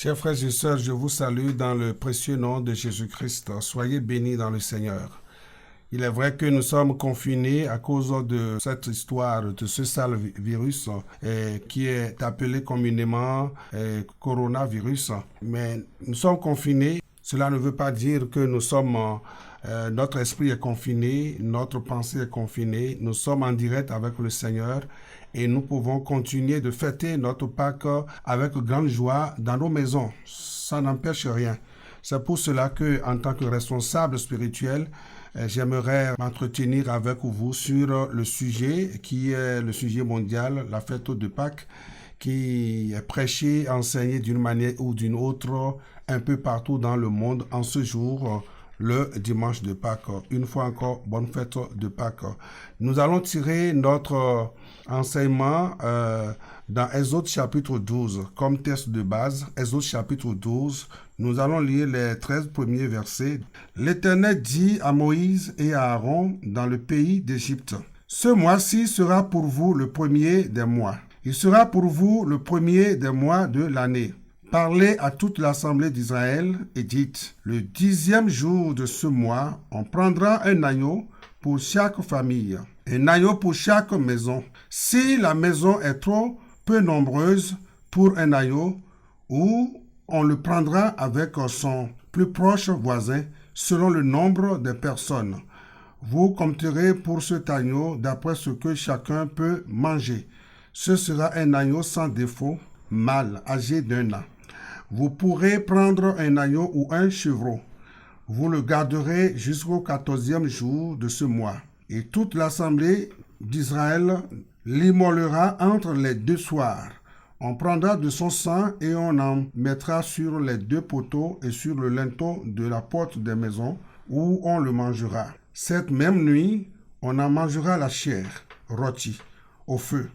Chers frères et sœurs, je vous salue dans le précieux nom de Jésus-Christ. Soyez bénis dans le Seigneur. Il est vrai que nous sommes confinés à cause de cette histoire, de ce sale virus qui est appelé communément coronavirus. Mais nous sommes confinés. Cela ne veut pas dire que notre esprit est confiné, notre pensée est confinée. Nous sommes en direct avec le Seigneur et nous pouvons continuer de fêter notre Pâques avec grande joie dans nos maisons. Ça n'empêche rien. C'est pour cela que, en tant que responsable spirituel, j'aimerais m'entretenir avec vous sur le sujet qui est le sujet mondial, la fête de Pâques, qui est prêché, enseigné d'une manière ou d'une autre un peu partout dans le monde en ce jour, le dimanche de Pâques. Une fois encore, bonne fête de Pâques. Nous allons tirer notre enseignement dans Exode chapitre 12 comme texte de base. Exode chapitre 12, nous allons lire les 13 premiers versets. L'Éternel dit à Moïse et à Aaron dans le pays d'Égypte: Ce mois-ci sera pour vous le premier des mois. Il sera pour vous le premier des mois de l'année. Parlez à toute l'assemblée d'Israël et dites: Le 10e jour de ce mois, on prendra un agneau pour chaque famille, un agneau pour chaque maison. Si la maison est trop peu nombreuse pour un agneau, ou on le prendra avec son plus proche voisin, selon le nombre de personnes. Vous compterez pour cet agneau d'après ce que chacun peut manger. Ce sera un agneau sans défaut, mâle, âgé d'1 an. Vous pourrez prendre un agneau ou un chevreau. Vous le garderez jusqu'au 14e jour de ce mois. Et toute l'assemblée d'Israël l'immolera entre les 2 soirs. On prendra de son sang et on en mettra sur les 2 poteaux et sur le linteau de la porte des maisons où on le mangera. Cette même nuit, on en mangera la chair rôtie au feu.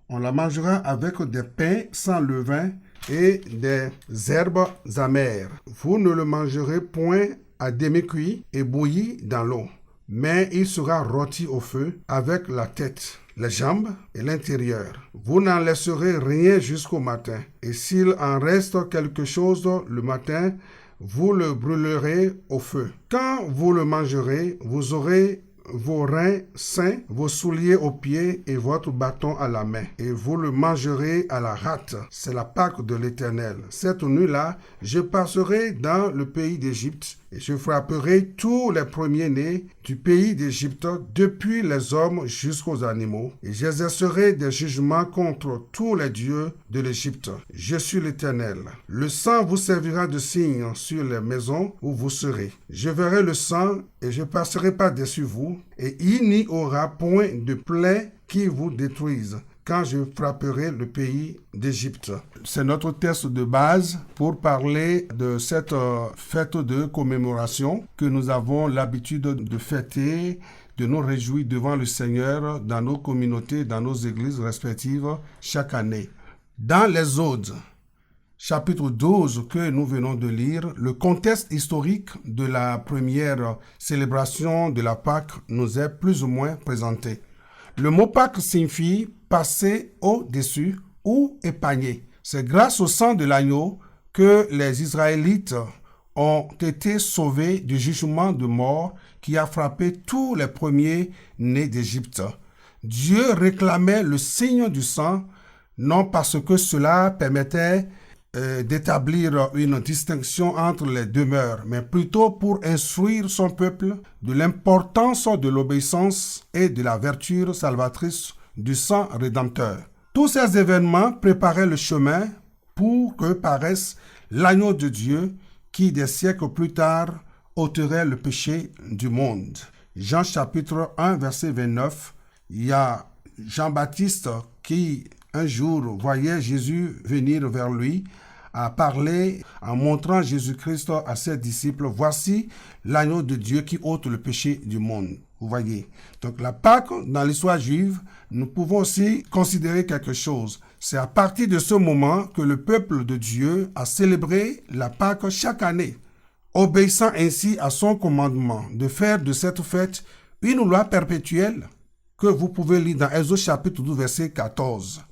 On la mangera avec des pains sans levain et des herbes amères. Vous ne le mangerez point à demi-cuit et bouilli dans l'eau, mais il sera rôti au feu avec la tête, les jambes et l'intérieur. Vous n'en laisserez rien jusqu'au matin. Et s'il en reste quelque chose le matin, vous le brûlerez au feu. Quand vous le mangerez, vous aurez vos reins sains, vos souliers aux pieds et votre bâton à la main. Et vous le mangerez à la rate. C'est la Pâque de l'Éternel. Cette nuit-là, je passerai dans le pays d'Égypte et je frapperai tous les premiers-nés du pays d'Égypte, depuis les hommes jusqu'aux animaux. Et j'exercerai des jugements contre tous les dieux de l'Égypte. Je suis l'Éternel. Le sang vous servira de signe sur les maisons où vous serez. Je verrai le sang et je passerai par-dessus vous, et il n'y aura point de plaie qui vous détruise quand je frapperai le pays d'Égypte. C'est notre texte de base pour parler de cette fête de commémoration que nous avons l'habitude de fêter, de nous réjouir devant le Seigneur dans nos communautés, dans nos églises respectives chaque année. Dans l'Exode, chapitre 12 que nous venons de lire, le contexte historique de la première célébration de la Pâque nous est plus ou moins présenté. Le mot Pâque signifie passer au-dessus ou épargner. C'est grâce au sang de l'agneau que les Israélites ont été sauvés du jugement de mort qui a frappé tous les premiers-nés d'Égypte. Dieu réclamait le signe du sang, non parce que cela permettait d'établir une distinction entre les demeures, mais plutôt pour instruire son peuple de l'importance de l'obéissance et de la vertu salvatrice du sang rédempteur. Tous ces événements préparaient le chemin pour que paraisse l'agneau de Dieu qui, des siècles plus tard, ôterait le péché du monde. Jean chapitre 1, verset 29, il y a Jean-Baptiste qui, un jour, voyait Jésus venir vers lui, a parlé en montrant Jésus-Christ à ses disciples. Voici l'agneau de Dieu qui ôte le péché du monde. Vous voyez. Donc la Pâque, dans l'histoire juive, nous pouvons aussi considérer quelque chose. C'est à partir de ce moment que le peuple de Dieu a célébré la Pâque chaque année, obéissant ainsi à son commandement de faire de cette fête une loi perpétuelle que vous pouvez lire dans Exode chapitre 12, verset 14.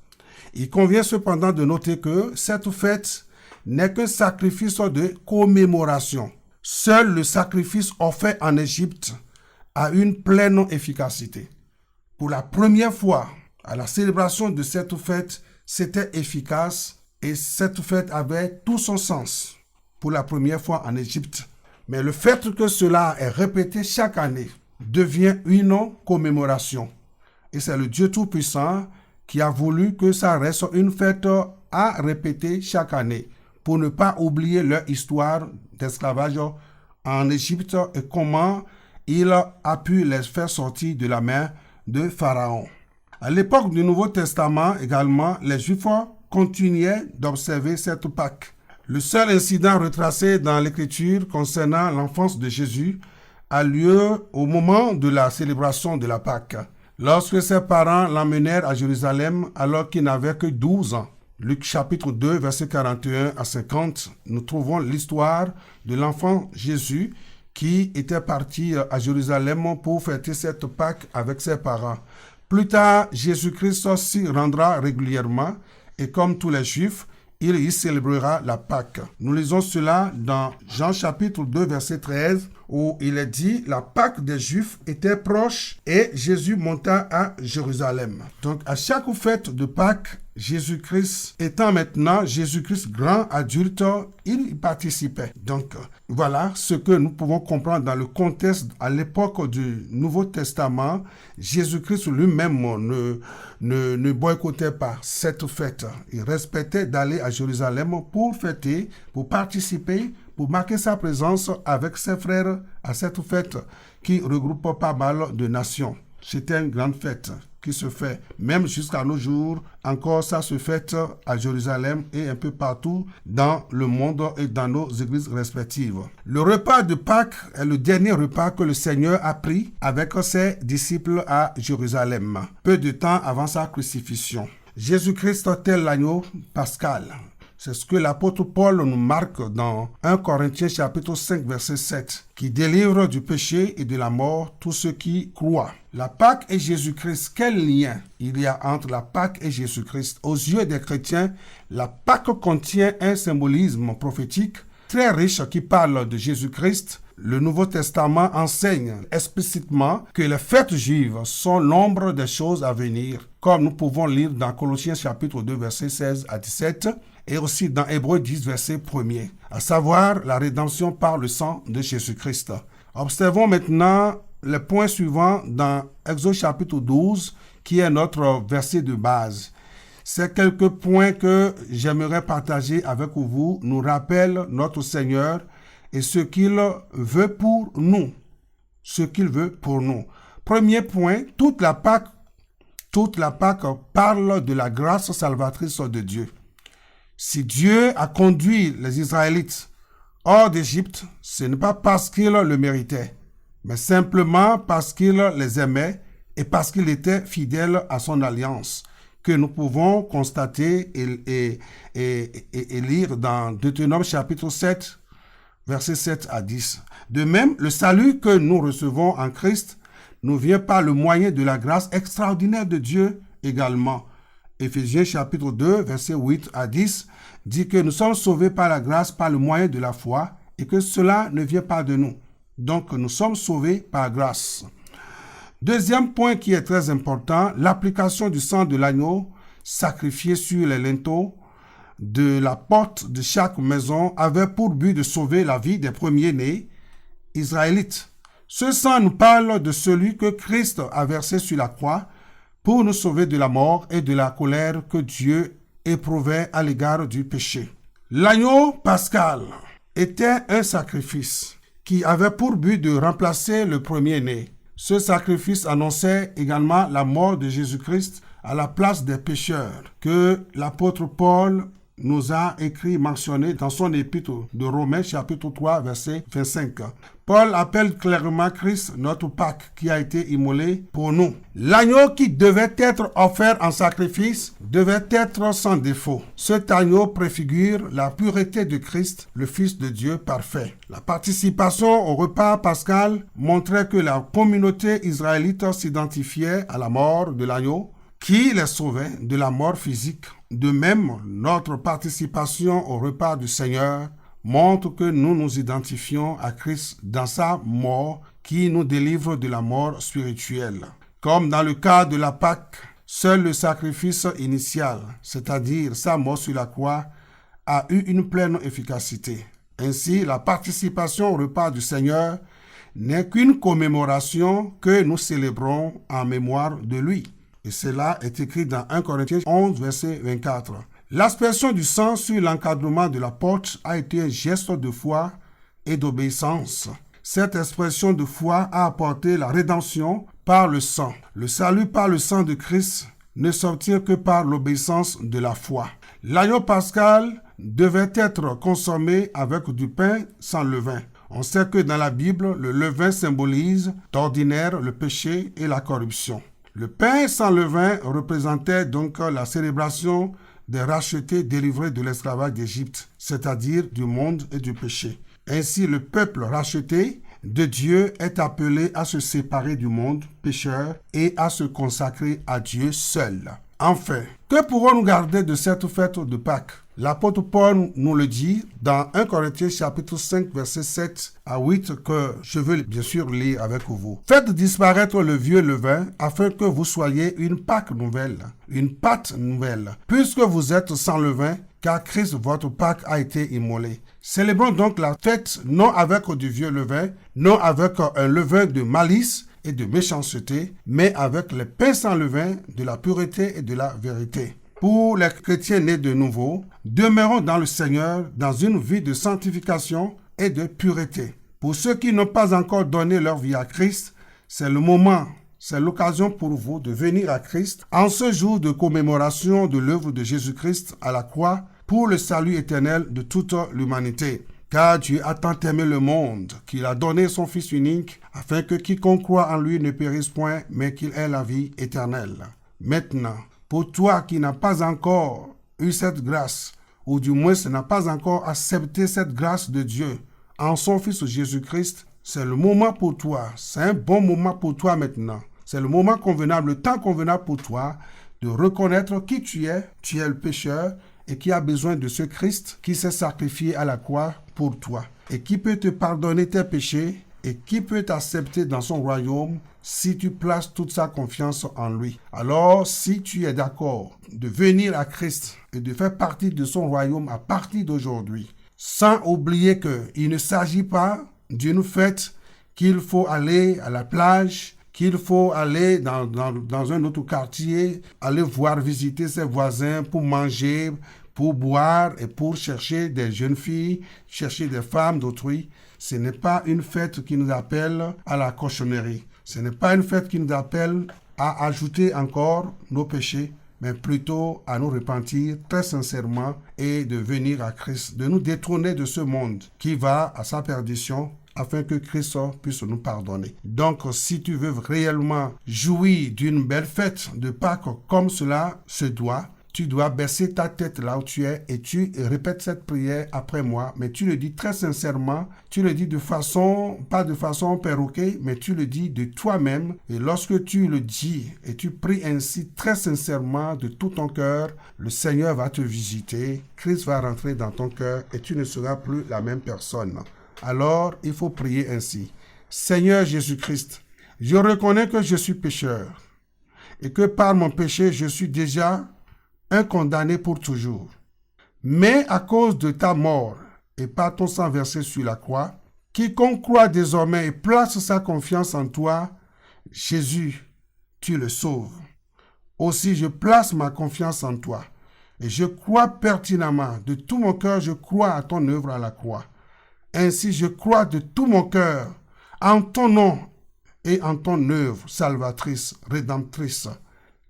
Il convient cependant de noter que cette fête n'est qu'un sacrifice de commémoration. Seul le sacrifice offert en Égypte a une pleine efficacité. Pour la première fois, à la célébration de cette fête, c'était efficace et cette fête avait tout son sens pour la première fois en Égypte. Mais le fait que cela est répété chaque année devient une commémoration. Et c'est le Dieu Tout-Puissant qui a voulu que ça reste une fête à répéter chaque année pour ne pas oublier leur histoire d'esclavage en Égypte et comment il a pu les faire sortir de la main de Pharaon. À l'époque du Nouveau Testament également, les Juifs continuaient d'observer cette Pâque. Le seul incident retracé dans l'Écriture concernant l'enfance de Jésus a lieu au moment de la célébration de la Pâque, lorsque ses parents l'emmenèrent à Jérusalem alors qu'il n'avait que 12 ans. Luc chapitre 2, versets 41 à 50, nous trouvons l'histoire de l'enfant Jésus qui était parti à Jérusalem pour fêter cette Pâque avec ses parents. Plus tard, Jésus-Christ s'y rendra régulièrement et comme tous les Juifs, il y célébrera la Pâque. Nous lisons cela dans Jean chapitre 2, verset 13, où il est dit « La Pâque des Juifs était proche et Jésus monta à Jérusalem. » Donc, à chaque fête de Pâques, Jésus-Christ étant maintenant Jésus-Christ grand adulte, il y participait. Donc, voilà ce que nous pouvons comprendre dans le contexte à l'époque du Nouveau Testament. Jésus-Christ lui-même ne boycottait pas cette fête. Il respectait d'aller à Jérusalem pour fêter, pour participer, pour marquer sa présence avec ses frères à cette fête qui regroupe pas mal de nations. C'était une grande fête qui se fait, même jusqu'à nos jours, encore ça se fête à Jérusalem et un peu partout dans le monde et dans nos églises respectives. Le repas de Pâques est le dernier repas que le Seigneur a pris avec ses disciples à Jérusalem, peu de temps avant sa crucifixion. Jésus-Christ tel l'agneau pascal. C'est ce que l'apôtre Paul nous marque dans 1 Corinthiens chapitre 5 verset 7, qui délivre du péché et de la mort tous ceux qui croient. La Pâque et Jésus-Christ, quel lien il y a entre la Pâque et Jésus-Christ? Aux yeux des chrétiens, la Pâque contient un symbolisme prophétique très riche qui parle de Jésus-Christ. Le Nouveau Testament enseigne explicitement que les fêtes juives sont l'ombre des choses à venir, comme nous pouvons lire dans Colossiens chapitre 2 verset 16 à 17, et aussi dans Hébreux 10, verset 1er, à savoir la rédemption par le sang de Jésus-Christ. Observons maintenant les points suivants dans Exode chapitre 12, qui est notre verset de base. Ces quelques points que j'aimerais partager avec vous nous rappellent notre Seigneur et ce qu'il veut pour nous. Ce qu'il veut pour nous. Premier point, toute la Pâque parle de la grâce salvatrice de Dieu. Si Dieu a conduit les Israélites hors d'Égypte, ce n'est pas parce qu'il le méritait, mais simplement parce qu'il les aimait et parce qu'il était fidèle à son alliance, que nous pouvons constater et lire dans Deutéronome chapitre 7, versets 7 à 10. De même, le salut que nous recevons en Christ nous vient par le moyen de la grâce extraordinaire de Dieu également. Éphésiens chapitre 2, versets 8 à 10, dit que nous sommes sauvés par la grâce, par le moyen de la foi, et que cela ne vient pas de nous. Donc, nous sommes sauvés par grâce. Deuxième point qui est très important, l'application du sang de l'agneau sacrifié sur les linteaux de la porte de chaque maison avait pour but de sauver la vie des premiers-nés israélites. Ce sang nous parle de celui que Christ a versé sur la croix pour nous sauver de la mort et de la colère que Dieu éprouvait à l'égard du péché. L'agneau pascal était un sacrifice qui avait pour but de remplacer le premier-né. Ce sacrifice annonçait également la mort de Jésus-Christ à la place des pécheurs, que l'apôtre Paul nous a écrit, mentionné dans son épître de Romains, chapitre 3, verset 25. Paul appelle clairement Christ notre Pâque qui a été immolé pour nous. L'agneau qui devait être offert en sacrifice devait être sans défaut. Cet agneau préfigure la pureté de Christ, le Fils de Dieu parfait. La participation au repas pascal montrait que la communauté israélite s'identifiait à la mort de l'agneau qui les sauvait de la mort physique. De même, notre participation au repas du Seigneur montre que nous nous identifions à Christ dans sa mort qui nous délivre de la mort spirituelle. Comme dans le cas de la Pâque, seul le sacrifice initial, c'est-à-dire sa mort sur la croix, a eu une pleine efficacité. Ainsi, la participation au repas du Seigneur n'est qu'une commémoration que nous célébrons en mémoire de lui. Et cela est écrit dans 1 Corinthiens 11, verset 24. L'aspersion du sang sur l'encadrement de la porte a été un geste de foi et d'obéissance. Cette expression de foi a apporté la rédemption par le sang. Le salut par le sang de Christ ne s'obtient que par l'obéissance de la foi. L'agneau pascal devait être consommé avec du pain sans levain. On sait que dans la Bible, le levain symbolise d'ordinaire le péché et la corruption. Le pain sans levain représentait donc la célébration des rachetés délivrés de l'esclavage d'Égypte, c'est-à-dire du monde et du péché. Ainsi, le peuple racheté de Dieu est appelé à se séparer du monde pécheur et à se consacrer à Dieu seul. Enfin, que pourrons-nous garder de cette fête de Pâques? L'apôtre Paul nous le dit dans 1 Corinthiens chapitre 5 versets 7 à 8 que je veux bien sûr lire avec vous. Faites disparaître le vieux levain afin que vous soyez une Pâque nouvelle, une pâte nouvelle, puisque vous êtes sans levain, car Christ votre Pâque a été immolé. Célébrons donc la fête non avec du vieux levain, non avec un levain de malice et de méchanceté, mais avec les pains sans levain de la pureté et de la vérité. Pour les chrétiens nés de nouveau, demeurons dans le Seigneur dans une vie de sanctification et de pureté. Pour ceux qui n'ont pas encore donné leur vie à Christ, c'est le moment, c'est l'occasion pour vous de venir à Christ en ce jour de commémoration de l'œuvre de Jésus-Christ à la croix pour le salut éternel de toute l'humanité. Car Dieu a tant aimé le monde qu'il a donné son Fils unique afin que quiconque croit en lui ne périsse point, mais qu'il ait la vie éternelle. Maintenant, pour toi qui n'as pas encore eu cette grâce, ou du moins n'a pas encore accepté cette grâce de Dieu en son Fils Jésus-Christ, c'est le moment pour toi, c'est un bon moment pour toi maintenant. C'est le moment convenable, le temps convenable pour toi de reconnaître qui tu es le pécheur et qui a besoin de ce Christ qui s'est sacrifié à la croix pour toi et qui peut te pardonner tes péchés et qui peut t'accepter dans son royaume si tu places toute sa confiance en lui. Alors, si tu es d'accord de venir à Christ et de faire partie de son royaume à partir d'aujourd'hui, sans oublier qu'il ne s'agit pas d'une fête qu'il faut aller à la plage, qu'il faut aller dans un autre quartier, aller voir, visiter ses voisins pour manger, pour boire et pour chercher des jeunes filles, chercher des femmes d'autrui. Ce n'est pas une fête qui nous appelle à la cochonnerie. Ce n'est pas une fête qui nous appelle à ajouter encore nos péchés, mais plutôt à nous repentir très sincèrement et de venir à Christ, de nous détourner de ce monde qui va à sa perdition, afin que Christ puisse nous pardonner. Donc, si tu veux réellement jouir d'une belle fête de Pâques comme cela se doit, tu dois baisser ta tête là où tu es et tu répètes cette prière après moi, mais tu le dis très sincèrement, tu le dis pas de façon perroquée, mais tu le dis de toi-même. Et lorsque tu le dis et tu pries ainsi très sincèrement de tout ton cœur, le Seigneur va te visiter, Christ va rentrer dans ton cœur et tu ne seras plus la même personne. Alors, il faut prier ainsi. Seigneur Jésus-Christ, je reconnais que je suis pécheur et que par mon péché, je suis déjà un condamné pour toujours. Mais à cause de ta mort et par ton sang versé sur la croix, quiconque croit désormais et place sa confiance en toi, Jésus, tu le sauves. Aussi, je place ma confiance en toi et je crois pertinemment, de tout mon cœur, je crois à ton œuvre à la croix. Ainsi, je crois de tout mon cœur en ton nom et en ton œuvre salvatrice, rédemptrice,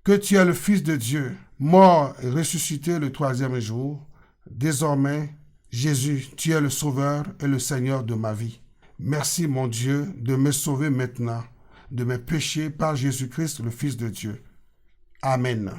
que tu es le Fils de Dieu, mort et ressuscité le troisième jour. Désormais, Jésus, tu es le Sauveur et le Seigneur de ma vie. Merci, mon Dieu, de me sauver maintenant de mes péchés par Jésus-Christ, le Fils de Dieu. Amen.